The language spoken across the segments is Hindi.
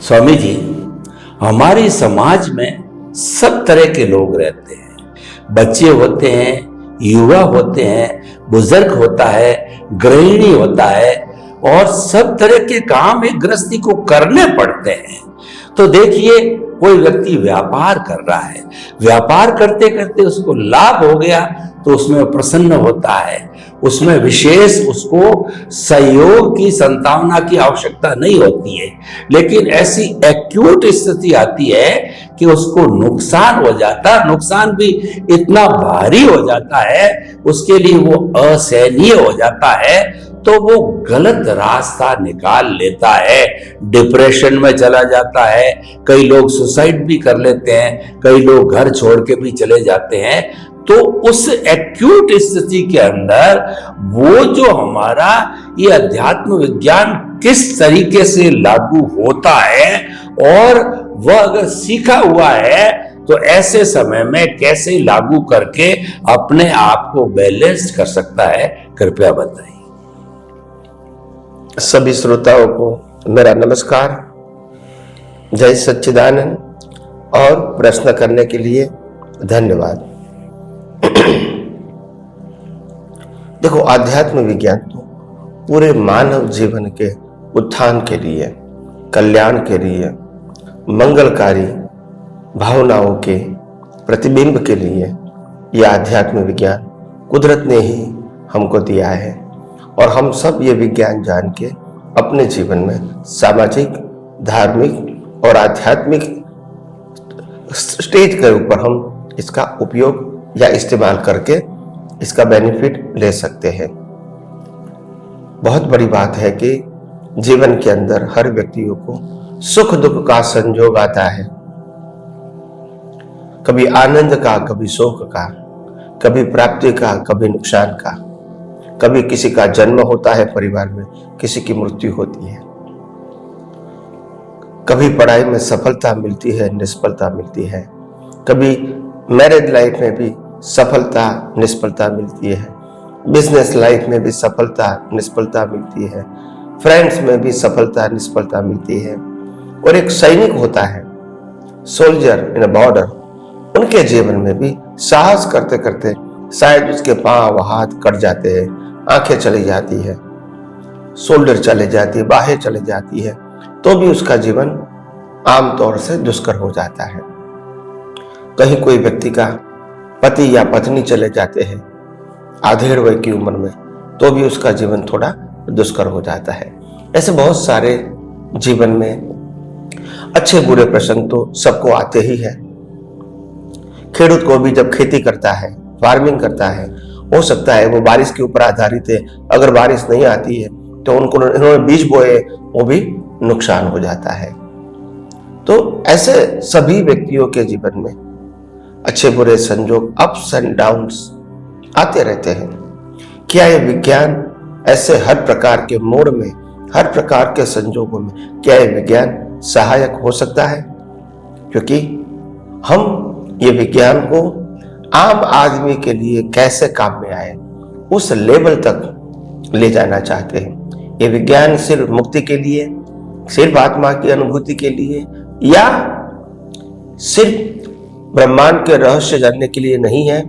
स्वामी जी, हमारे समाज में सब तरह के लोग रहते हैं। बच्चे होते हैं, युवा होते हैं, बुजुर्ग होता है, गृहिणी होता है और सब तरह के काम एक गृहस्थी को करने पड़ते हैं। तो देखिए, कोई व्यक्ति व्यापार कर रहा है, व्यापार करते करते उसको लाभ हो गया तो उसमें प्रसन्न होता है, उसमें विशेष उसको सहयोग की संभावना की आवश्यकता नहीं होती है। लेकिन ऐसी एक्यूट स्थिति आती है कि उसको नुकसान हो जाता है, नुकसान भी इतना भारी हो जाता है, उसके लिए वो असहनीय हो जाता है, तो वो गलत रास्ता निकाल लेता है, डिप्रेशन में चला जाता है। कई लोग सुसाइड भी कर लेते हैं, कई लोग घर छोड़ के भी चले जाते हैं। तो उस एक्यूट स्थिति के अंदर वो जो हमारा ये अध्यात्म विज्ञान किस तरीके से लागू होता है और वह अगर सीखा हुआ है तो ऐसे समय में कैसे लागू करके अपने आप को बैलेंस कर सकता है, कृपया बताइए। सभी श्रोताओं को मेरा नमस्कार, जय सच्चिदानंद और प्रश्न करने के लिए धन्यवाद। देखो, आध्यात्म विज्ञान तो पूरे मानव जीवन के उत्थान के लिए, कल्याण के लिए, मंगलकारी भावनाओं के प्रतिबिंब के लिए यह आध्यात्म विज्ञान कुदरत ने ही हमको दिया है। और हम सब ये विज्ञान जान के अपने जीवन में सामाजिक, धार्मिक और आध्यात्मिक स्टेज के ऊपर हम इसका उपयोग या इस्तेमाल करके इसका बेनिफिट ले सकते हैं। बहुत बड़ी बात है कि जीवन के अंदर हर व्यक्तियों को सुख दुख का संजोग आता है, कभी आनंद का, कभी शोक का, कभी प्राप्ति का, कभी नुकसान का। कभी किसी का जन्म होता है परिवार में, किसी की मृत्यु होती है। कभी पढ़ाई में सफलता मिलती है, निष्फलता मिलती है। कभी मैरिज लाइफ में भी सफलता निष्फलता मिलती है, बिजनेस लाइफ में भी सफलता निष्फलता मिलती है, फ्रेंड्स में भी सफलता निष्फलता मिलती है। और एक सैनिक होता है, सोल्जर इन अ बॉर्डर, उनके जीवन में भी साहस करते करते शायद उसके पांव हाथ कट जाते हैं, आंखें चली जाती है, शोल्डर चले जाती है, बाहें चली जाती है, तो भी उसका जीवन आमतौर से दुष्कर हो जाता है। कहीं कोई व्यक्ति का पति या पत्नी चले जाते हैं आधेड़ वय की उम्र में, तो भी उसका जीवन थोड़ा दुष्कर हो जाता है। ऐसे बहुत सारे जीवन में अच्छे बुरे प्रसंग तो सबको आते ही है। खेडूत को भी जब खेती करता है, फार्मिंग करता है, हो सकता है वो बारिश के ऊपर आधारित है, अगर बारिश नहीं आती है तो इन्होंने बीज बोए, वो भी नुकसान हो जाता है। तो ऐसे सभी व्यक्तियों के जीवन में अच्छे बुरे संजोग, अप्स एंड डाउन्स आते रहते हैं। क्या ये विज्ञान ऐसे हर प्रकार के मोड़ में, हर प्रकार के संजोगों में, क्या ये विज्ञान सहायक हो सकता है? क्योंकि हम ये विज्ञान को आम आदमी के लिए कैसे काम में आए उस लेवल तक ले जाना चाहते हैं। ये विज्ञान सिर्फ मुक्ति के लिए, सिर्फ आत्मा की अनुभूति के लिए या सिर्फ ब्रह्मांड के रहस्य जानने के लिए नहीं है,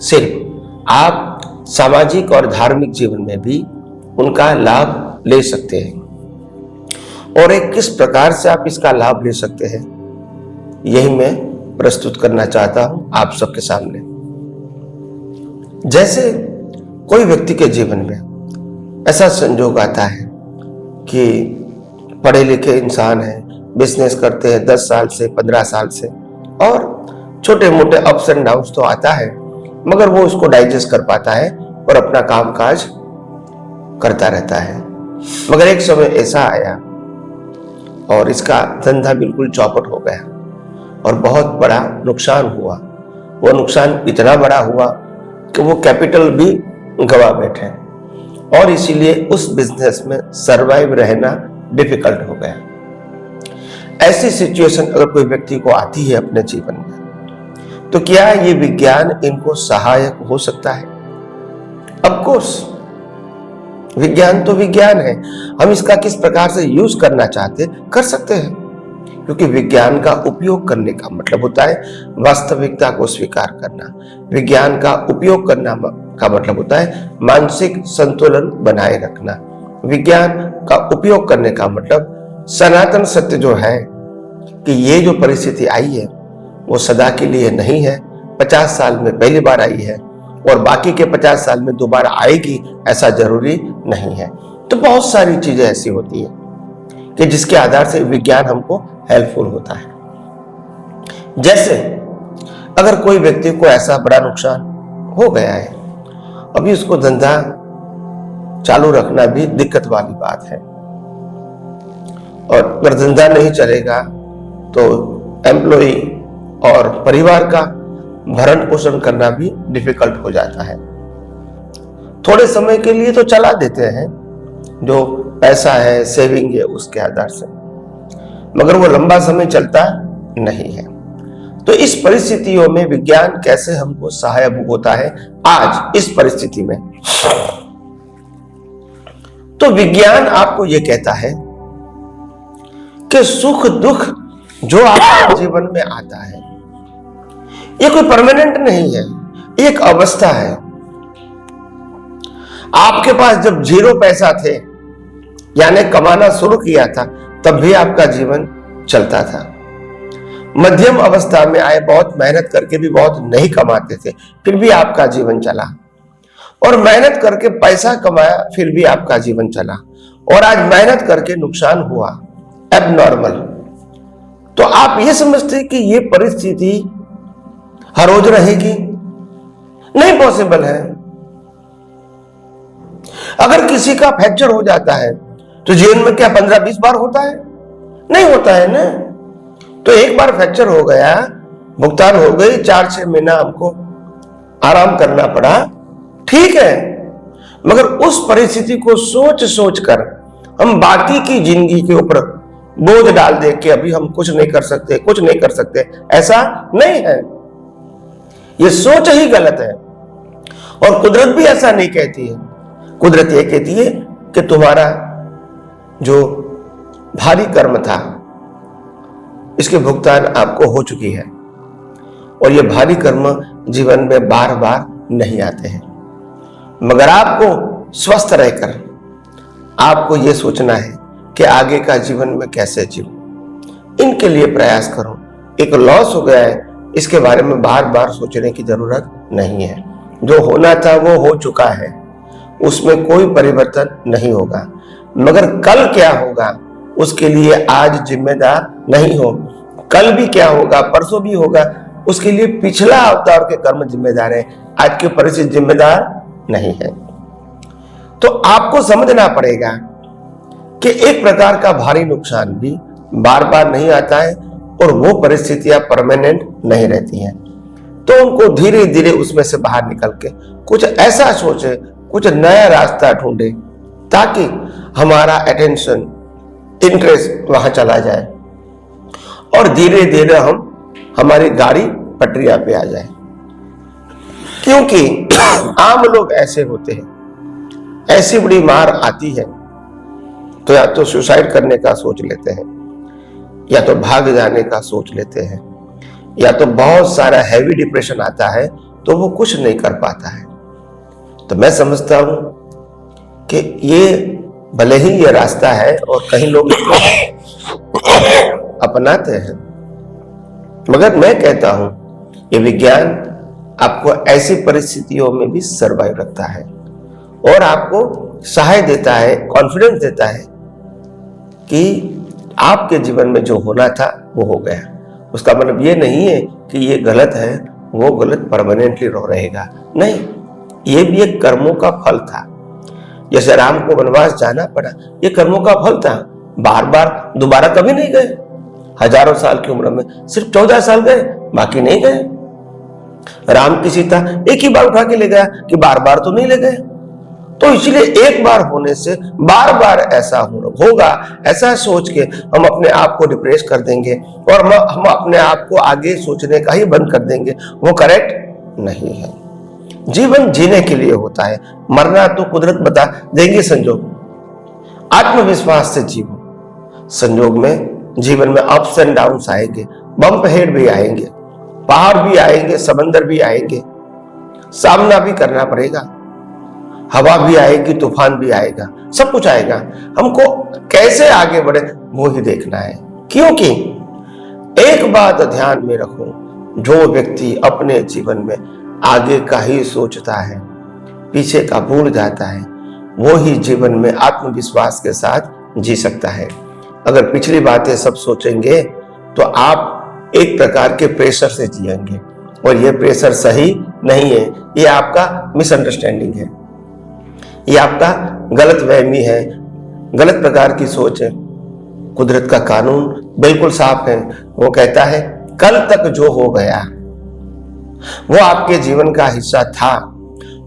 सिर्फ आप सामाजिक और धार्मिक जीवन में भी उनका लाभ ले सकते हैं। और एक किस प्रकार से आप इसका लाभ ले सकते हैं, यही मैं प्रस्तुत करना चाहता हूं आप सबके सामने। जैसे कोई व्यक्ति के जीवन में ऐसा संजोग आता है कि पढ़े लिखे इंसान है, बिजनेस करते हैं 10 साल से, 15 साल से, और छोटे मोटे अप्स एंड डाउन्स तो आता है, मगर वो उसको डाइजेस्ट कर पाता है और अपना काम काज करता रहता है। मगर एक समय ऐसा आया और इसका धंधा बिल्कुल चौपट हो गया और बहुत बड़ा नुकसान हुआ। वो नुकसान इतना बड़ा हुआ कि वो कैपिटल भी गवा बैठे और इसीलिए उस बिजनेस में सरवाइव रहना डिफिकल्ट हो गया। ऐसी सिचुएशन अगर कोई व्यक्ति को आती है अपने जीवन में, तो क्या ये विज्ञान इनको सहायक हो सकता है? ऑफ कोर्स, विज्ञान तो विज्ञान है, हम इसका किस प्रकार से यूज करना चाहते कर सकते हैं। क्योंकि विज्ञान का उपयोग करने का मतलब होता है वास्तविकता को स्वीकार करना। विज्ञान का उपयोग करना का मतलब होता है मानसिक संतुलन बनाए रखना। विज्ञान का उपयोग करने का मतलब सनातन सत्य जो है कि ये जो परिस्थिति आई है वो सदा के लिए नहीं है, 50 साल में पहली बार आई है और बाकी के 50 साल में दोबारा आएगी ऐसा जरूरी नहीं है। तो बहुत सारी चीजें ऐसी होती है कि जिसके आधार से विज्ञान हमको हेल्पफुल होता है। जैसे अगर कोई व्यक्ति को ऐसा बड़ा नुकसान हो गया है, अभी उसको धंधा चालू रखना भी दिक्कत वाली बात है और अगर धंधा नहीं चलेगा तो एम्प्लॉय और परिवार का भरण पोषण करना भी डिफिकल्ट हो जाता है। थोड़े समय के लिए तो चला देते हैं, जो पैसा है सेविंग है उसके आधार से, मगर वो लंबा समय चलता नहीं है। तो इस परिस्थितियों में विज्ञान कैसे हमको सहायक होता है आज इस परिस्थिति में। तो विज्ञान आपको ये कहता है कि सुख दुख जो आपके जीवन में आता है ये कोई परमानेंट नहीं है, एक अवस्था है। आपके पास जब 0 पैसा थे यानी कमाना शुरू किया था तब भी आपका जीवन चलता था। मध्यम अवस्था में आए, बहुत मेहनत करके भी बहुत नहीं कमाते थे फिर भी आपका जीवन चला, और मेहनत करके पैसा कमाया फिर भी आपका जीवन चला, और आज मेहनत करके नुकसान हुआ एबनॉर्मल। तो आप ये समझते हैं कि ये परिस्थिति हर रोज रहेगी? नहीं पॉसिबल है। अगर किसी का फ्रैक्चर हो जाता है तो जीवन में क्या 15-20 बार होता है? नहीं होता है ना। तो एक बार फ्रैक्चर हो गया, भुगतान हो गई, 4-6 महीना हमको आराम करना पड़ा, ठीक है, मगर उस परिस्थिति को सोच सोच कर हम बाकी की जिंदगी के ऊपर बोझ डाल दे कि अभी हम कुछ नहीं कर सकते, कुछ नहीं कर सकते, ऐसा नहीं है। यह सोच ही गलत है और कुदरत भी ऐसा नहीं कहती है। कुदरत यह कहती है कि तुम्हारा जो भारी कर्म था इसके भुगतान आपको हो चुकी है, और ये भारी कर्म जीवन में बार बार नहीं आते हैं, मगर आपको स्वस्थ रहकर आपको ये सोचना है कि आगे का जीवन में कैसे जीऊं, इनके लिए प्रयास करो। एक लॉस हो गया है इसके बारे में बार बार सोचने की जरूरत नहीं है। जो होना था वो हो चुका है, उसमें कोई परिवर्तन नहीं होगा, मगर कल क्या होगा उसके लिए आज जिम्मेदार नहीं हो। कल भी क्या होगा, परसों भी होगा, उसके लिए पिछला अवतार के कर्म जिम्मेदार है, आज की परिस्थिति जिम्मेदार नहीं है। तो आपको समझना पड़ेगा कि एक प्रकार का भारी नुकसान भी बार बार नहीं आता है और वो परिस्थितियां परमानेंट नहीं रहती हैं। तो उनको धीरे धीरे उसमें से बाहर निकल के कुछ ऐसा सोचे, कुछ नया रास्ता ढूंढे, ताकि हमारा अटेंशन, इंटरेस्ट वहां चला जाए और धीरे धीरे हमारी गाड़ी पटरिया पे आ जाए। क्योंकि आम लोग ऐसे होते हैं, ऐसी बड़ी मार आती है तो या तो सुसाइड करने का सोच लेते हैं, या तो भाग जाने का सोच लेते हैं, या तो बहुत सारा हैवी डिप्रेशन आता है तो वो कुछ नहीं कर पाता है। तो मैं समझता हूं कि ये भले ही ये रास्ता है और कहीं लोग इसको अपनाते हैं, मगर मैं कहता हूं ये विज्ञान आपको ऐसी परिस्थितियों में भी सर्वाइव रखता है और आपको सहाय देता है, कॉन्फिडेंस देता है कि आपके जीवन में जो होना था वो हो गया। उसका मतलब ये नहीं है कि ये गलत है, वो गलत परमानेंटली रहेगा, नहीं, ये भी एक कर्मों का फल था। जैसे राम को वनवास जाना पड़ा, ये कर्मों का फल था। बार बार दोबारा कभी नहीं गए, हजारों साल की उम्र में सिर्फ 14 साल गए, बाकी नहीं गए। राम की सीता एक ही बार उठा के ले गया कि बार बार तो नहीं ले गए। तो इसलिए एक बार होने से बार बार ऐसा होगा, ऐसा सोच के हम अपने आप को डिप्रेस कर देंगे और हम अपने आप को आगे सोचने का ही बंद कर देंगे, वो करेक्ट नहीं है। जीवन जीने के लिए होता है, मरना तो कुदरत बता देंगे संजोग। आत्मविश्वास से जीवो, संजोग में जीवन में अप्स एंड डाउन्स आएंगे, बम्प हेड भी आएंगे, पहाड़ भी आएंगे, समंदर भी आएंगे, सामना भी करना पड़ेगा, हवा भी आएगी, तूफान भी आएगा, सब कुछ आएगा। हमको कैसे आगे बढ़े वो ही देखना है। क्योंकि एक बात ध्यान में रखो, जो व्यक्ति अपने जीवन में आगे का ही सोचता है, पीछे का भूल जाता है, वो ही जीवन में आत्मविश्वास के साथ जी सकता है। अगर पिछली बातें सब सोचेंगे तो आप एक प्रकार के प्रेशर से जिएंगे, और ये प्रेशर सही नहीं है। ये आपका मिसअंडरस्टैंडिंग है, ये आपका गलत वहमी है, गलत प्रकार की सोच है। कुदरत का कानून बिल्कुल साफ है। वो कहता है कल तक जो हो गया वो आपके जीवन का हिस्सा था,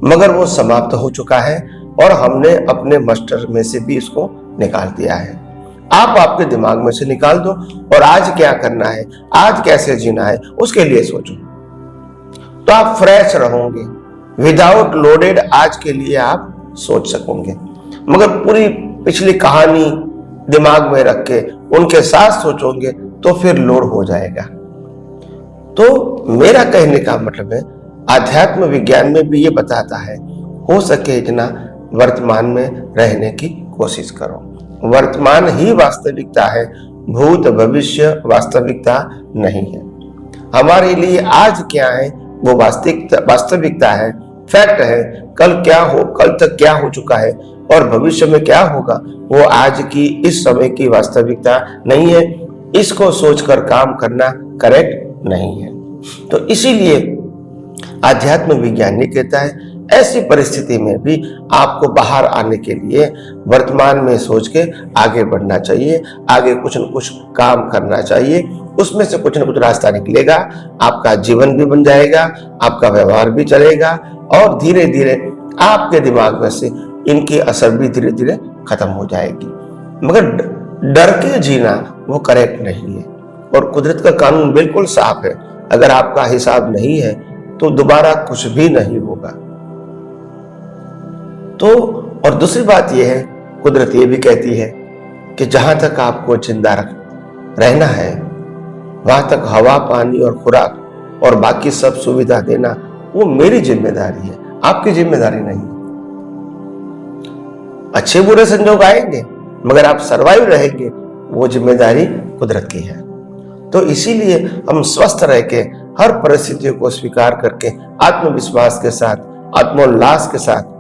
मगर वो समाप्त हो चुका है और हमने अपने मस्टर में से भी इसको निकाल दिया है। आप आपके दिमाग में से निकाल दो और आज क्या करना है, आज कैसे जीना है, उसके लिए सोचो, तो आप फ्रेश रहोगे। विदाउट लोडेड आज के लिए आप सोच सकोगे। मगर पूरी पिछली कहानी दिमाग में रख के उनके साथ सोचोगे तो फिर लोड हो जाएगा। तो मेरा कहने का मतलब है, आध्यात्म विज्ञान में भी ये बताता है, हो सके इतना वर्तमान में रहने की कोशिश करो। वर्तमान ही वास्तविकता है, भूत भविष्य वास्तविकता नहीं है। हमारे लिए आज क्या है वो वास्तविकता है, फैक्ट है। कल क्या हो, कल तक क्या हो चुका है और भविष्य में क्या होगा वो आज की इस समय की वास्तविकता नहीं है। इसको सोचकर काम करना करेक्ट नहीं है। तो इसीलिए आध्यात्म विज्ञान ये कहता है, ऐसी परिस्थिति में भी आपको बाहर आने के लिए वर्तमान में सोच के आगे बढ़ना चाहिए, आगे कुछ न कुछ काम करना चाहिए, उसमें से कुछ न कुछ रास्ता निकलेगा, आपका जीवन भी बन जाएगा, आपका व्यवहार भी चलेगा और धीरे धीरे आपके दिमाग में से इनकी असर भी धीरे धीरे खत्म हो जाएगी। मगर डर के जीना वो करेक्ट नहीं है। और कुदरत का कानून बिल्कुल साफ है, अगर आपका हिसाब नहीं है तो दोबारा कुछ भी नहीं होगा। तो और दूसरी बात यह है, कुदरत ये भी कहती है कि जहां तक आपको जिंदा रहना है वहां तक हवा, पानी और खुराक और बाकी सब सुविधा देना वो मेरी जिम्मेदारी है, आपकी जिम्मेदारी नहीं। अच्छे बुरे संजोग आएंगे मगर आप सर्वाइव रहेंगे, वो जिम्मेदारी कुदरत की है। तो इसीलिए हम स्वस्थ रह के हर परिस्थितियों को स्वीकार करके आत्मविश्वास के साथ, आत्मोल्लास के साथ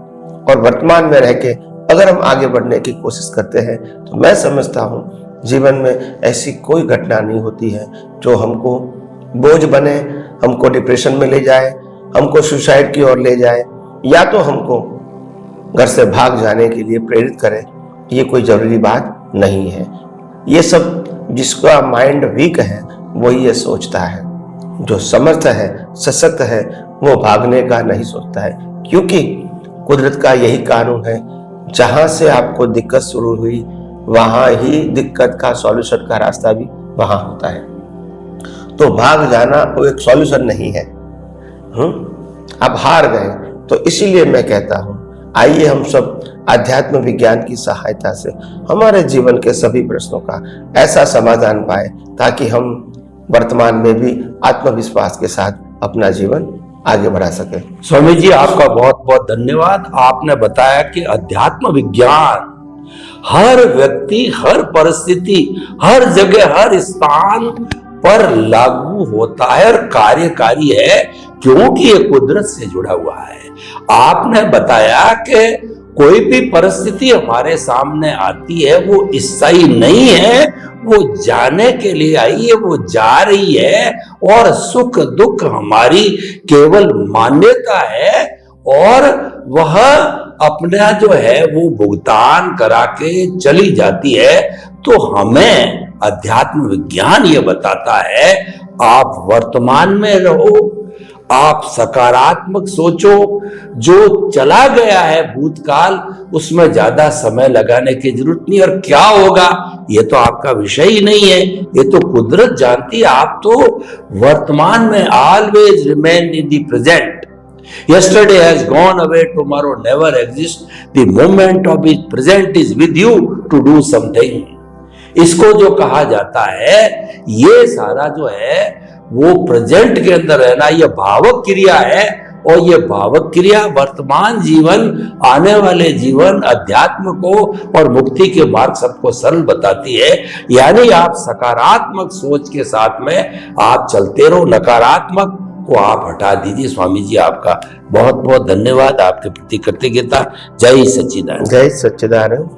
और वर्तमान में रह के अगर हम आगे बढ़ने की कोशिश करते हैं तो मैं समझता हूं जीवन में ऐसी कोई घटना नहीं होती है जो हमको बोझ बने, हमको डिप्रेशन में ले जाए, हमको सुसाइड की ओर ले जाए या तो हमको घर से भाग जाने के लिए प्रेरित करे। ये कोई जरूरी बात नहीं है। ये सब जिसका माइंड वीक है वही ये सोचता है, जो समर्थ है, सशक्त है, वो भागने का नहीं सोचता है। क्योंकि कुदरत का यही कानून है, जहां से आपको दिक्कत शुरू हुई वहां ही दिक्कत का सॉल्यूशन का रास्ता भी वहां होता है। तो भाग जाना वो एक सॉल्यूशन नहीं है। आप हार गए। तो इसीलिए मैं कहता हूं, आइए हम सब आध्यात्म विज्ञान की सहायता से हमारे जीवन के सभी प्रश्नों का ऐसा समाधान पाए ताकि हम वर्तमान में भी आत्मविश्वास के साथ अपना जीवन आगे बढ़ा सके। स्वामी जी, आपका बहुत बहुत धन्यवाद। आपने बताया कि अध्यात्म विज्ञान हर व्यक्ति, हर परिस्थिति, हर जगह, हर स्थान पर लागू होता है और कार्यकारी है, क्योंकि ये कुदरत से जुड़ा हुआ है। आपने बताया कि कोई भी परिस्थिति हमारे सामने आती है वो स्थायी नहीं है, वो जाने के लिए आई है, वो जा रही है और सुख दुख हमारी केवल मान्यता है और वह अपना जो है वो भुगतान करा के चली जाती है। तो हमें अध्यात्म विज्ञान ये बताता है, आप वर्तमान में रहो, आप सकारात्मक सोचो। जो चला गया है भूतकाल, उसमें ज्यादा समय लगाने की जरूरत नहीं। और क्या होगा ये तो आपका विषय ही नहीं है, ये तो कुदरत जानती है। आप तो वर्तमान में always remain in the present. Yesterday has gone away, tomorrow never exists. The moment of its present is with you to do something. इसको जो कहा जाता है, ये सारा जो है वो प्रेजेंट के अंदर रहना, ये भावक क्रिया है। और ये भावक क्रिया वर्तमान जीवन, आने वाले जीवन, अध्यात्म को और मुक्ति के मार्ग सबको सरल बताती है। यानी आप सकारात्मक सोच के साथ में आप चलते रहो, नकारात्मक को आप हटा दीजिए। स्वामी जी आपका बहुत बहुत धन्यवाद, आपके प्रति कृतज्ञता। जय सच्चिदानंद। जय सच्चिदानंद।